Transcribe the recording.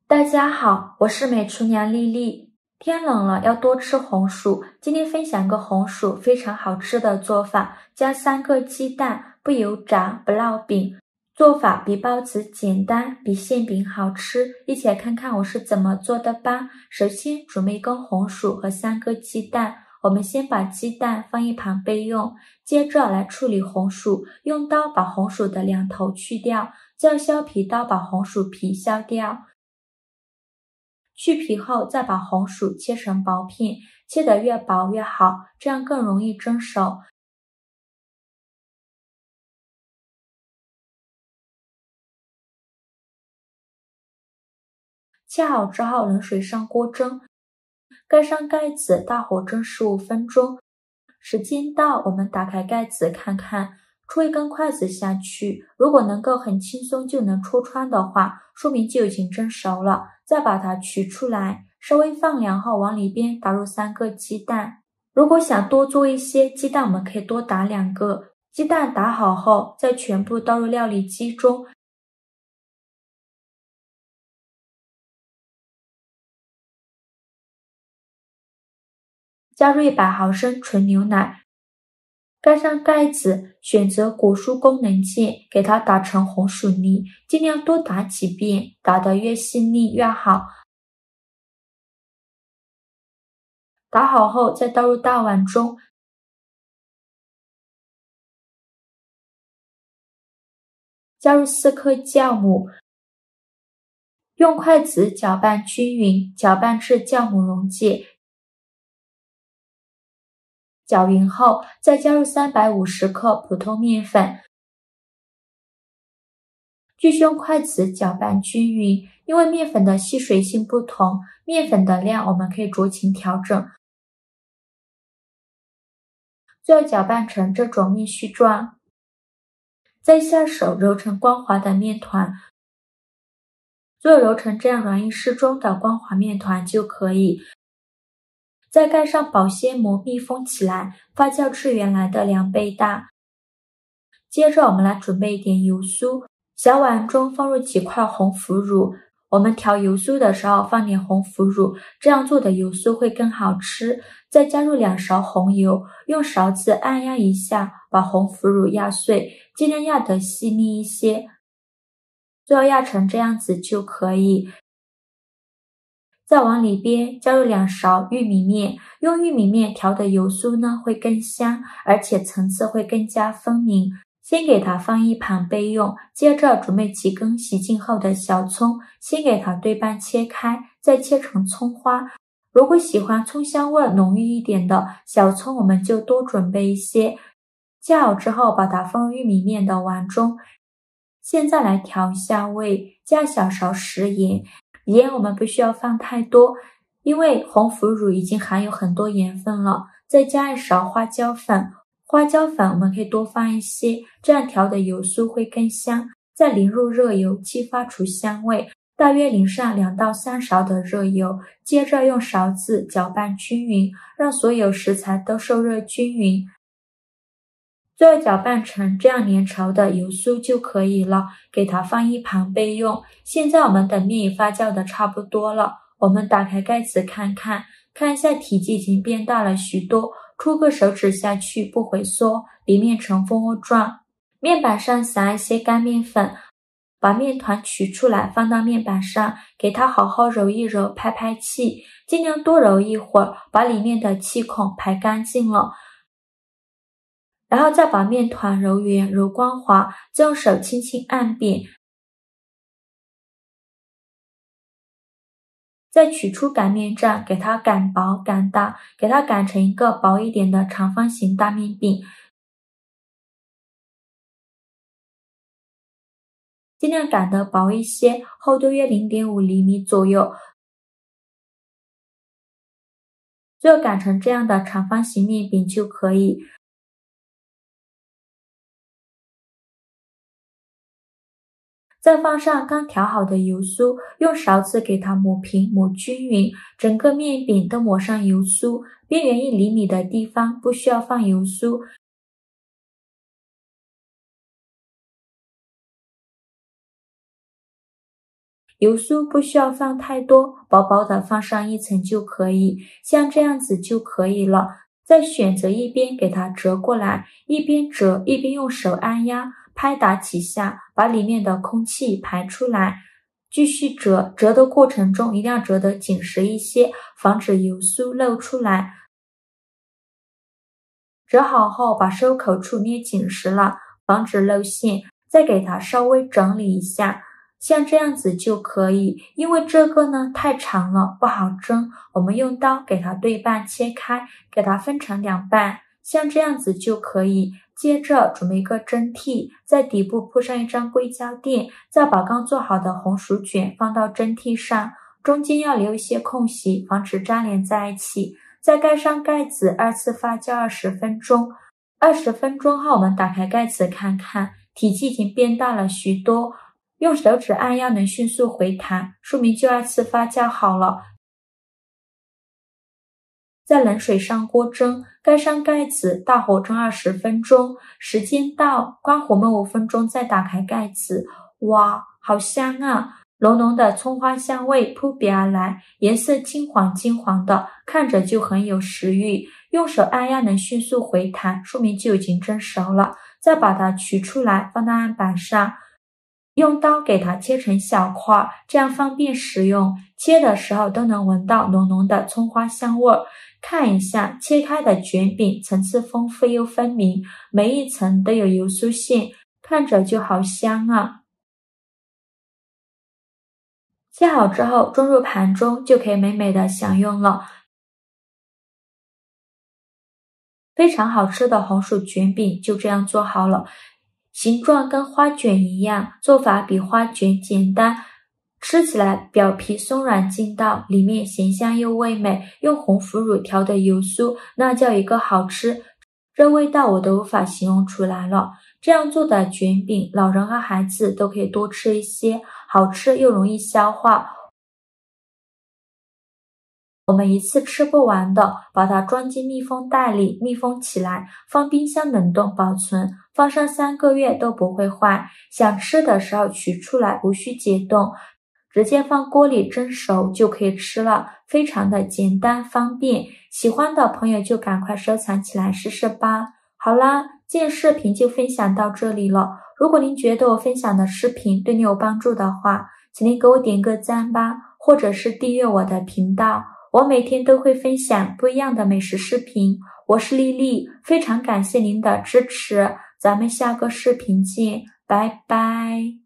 大家好，我是美厨娘丽丽。天冷了，要多吃红薯。今天分享个红薯非常好吃的做法，加3个鸡蛋，不油炸，不烙饼。做法比包子简单，比馅饼好吃。一起来看看我是怎么做的吧。首先准备1根红薯和3个鸡蛋。我们先把鸡蛋放一旁备用，接着来处理红薯，用刀把红薯的2头去掉，再用削皮刀把红薯皮削掉。去皮后，再把红薯切成薄片，切得越薄越好，这样更容易蒸熟。切好之后，冷水上锅蒸，盖上盖子，大火蒸15分钟。时间到，我们打开盖子看看，戳1根筷子下去，如果能够很轻松就能戳穿的话，说明就已经蒸熟了。再把它取出来，稍微放凉后往里边打入3个鸡蛋。如果想多做一些鸡蛋，我们可以多打2个。鸡蛋打好后，再全部倒入料理机中。加入100毫升纯牛奶，盖上盖子，选择果蔬功能键，给它打成红薯泥，尽量多打几遍，打得越细腻越好。打好后再倒入大碗中，加入4颗酵母，用筷子搅拌均匀，搅拌至酵母溶解。搅匀后，再加入350克普通面粉，继续用筷子搅拌均匀。因为面粉的吸水性不同，面粉的量我们可以酌情调整。最后搅拌成这种面絮状，再下手揉成光滑的面团。最后揉成这样软硬适中的光滑面团就可以。再盖上保鲜膜密封起来，发酵至原来的2倍大。接着我们来准备一点油酥，小碗中放入几块红腐乳。我们调油酥的时候放点红腐乳，这样做的油酥会更好吃。再加入2勺红油，用勺子按压一下，把红腐乳压碎，尽量压得细腻一些。最后压成这样子就可以。再往里边加入2勺玉米面，用玉米面调的油酥呢会更香，而且层次会更加分明。先给它放一旁备用，接着准备几根洗净后的小葱，先给它对半切开，再切成葱花。如果喜欢葱香味浓郁一点的小葱，我们就多准备一些。切好之后，把它放入玉米面的碗中。现在来调一下味，加小勺食盐。盐我们不需要放太多，因为红腐乳已经含有很多盐分了。再加1勺花椒粉，花椒粉我们可以多放一些，这样调的油酥会更香。再淋入热油，激发出香味，大约淋上2到3勺的热油，接着用勺子搅拌均匀，让所有食材都受热均匀。最后搅拌成这样粘稠的油酥就可以了，给它放一旁备用。现在我们的面也发酵的差不多了，我们打开盖子看看，看一下体积已经变大了许多，戳个手指下去不回缩，里面呈蜂窝状。面板上撒一些干面粉，把面团取出来放到面板上，给它好好揉一揉，排排气，尽量多揉一会儿，把里面的气孔排干净了。然后再把面团揉圆揉光滑，再用手轻轻按扁，再取出擀面杖，给它擀薄擀大，给它擀成一个薄一点的长方形大面饼，尽量擀得薄一些，厚度约 0.5 厘米左右。最后擀成这样的长方形面饼就可以。再放上刚调好的油酥，用勺子给它抹平抹均匀，整个面饼都抹上油酥，边缘1厘米的地方不需要放油酥。油酥不需要放太多，薄薄的放上一层就可以，像这样子就可以了。再选择一边给它折过来，一边折一边用手按压，拍打几下，把里面的空气排出来。继续折，折的过程中一定要折得紧实一些，防止油酥漏出来。折好后，把收口处捏紧实了，防止漏线，再给它稍微整理一下，像这样子就可以。因为这个呢太长了，不好蒸，我们用刀给它对半切开，给它分成2半，像这样子就可以。接着准备一个蒸屉，在底部铺上一张硅胶垫，再把刚做好的红薯卷放到蒸屉上，中间要留一些空隙，防止粘连在一起。再盖上盖子，2次发酵20分钟。20分钟后，我们打开盖子看看，体积已经变大了许多。用手指按压能迅速回弹，说明就2次发酵好了。在冷水上锅蒸，盖上盖子，大火蒸20分钟。时间到，关火焖5分钟，再打开盖子。哇，好香啊！浓浓的葱花香味扑鼻而来，颜色金黄金黄的，看着就很有食欲。用手按压能迅速回弹，说明就已经蒸熟了。再把它取出来，放到案板上。用刀给它切成小块，这样方便食用。切的时候都能闻到浓浓的葱花香味。看一下切开的卷饼，层次丰富又分明，每一层都有油酥馅，看着就好香啊！切好之后装入盘中，就可以美美的享用了。非常好吃的红薯卷饼就这样做好了。形状跟花卷一样，做法比花卷简单，吃起来表皮松软劲道，里面咸香又味美，用红腐乳调的油酥，那叫一个好吃，这味道我都无法形容出来了。这样做的卷饼，老人和孩子都可以多吃一些，好吃又容易消化。我们一次吃不完的，把它装进密封袋里，密封起来，放冰箱冷冻保存，放上3个月都不会坏。想吃的时候取出来，无需解冻，直接放锅里蒸熟就可以吃了，非常的简单方便。喜欢的朋友就赶快收藏起来试试吧。好啦，今天视频就分享到这里了。如果您觉得我分享的视频对你有帮助的话，请您给我点个赞吧，或者是订阅我的频道。我每天都会分享不一样的美食视频，我是丽丽，非常感谢您的支持，咱们下个视频见，拜拜。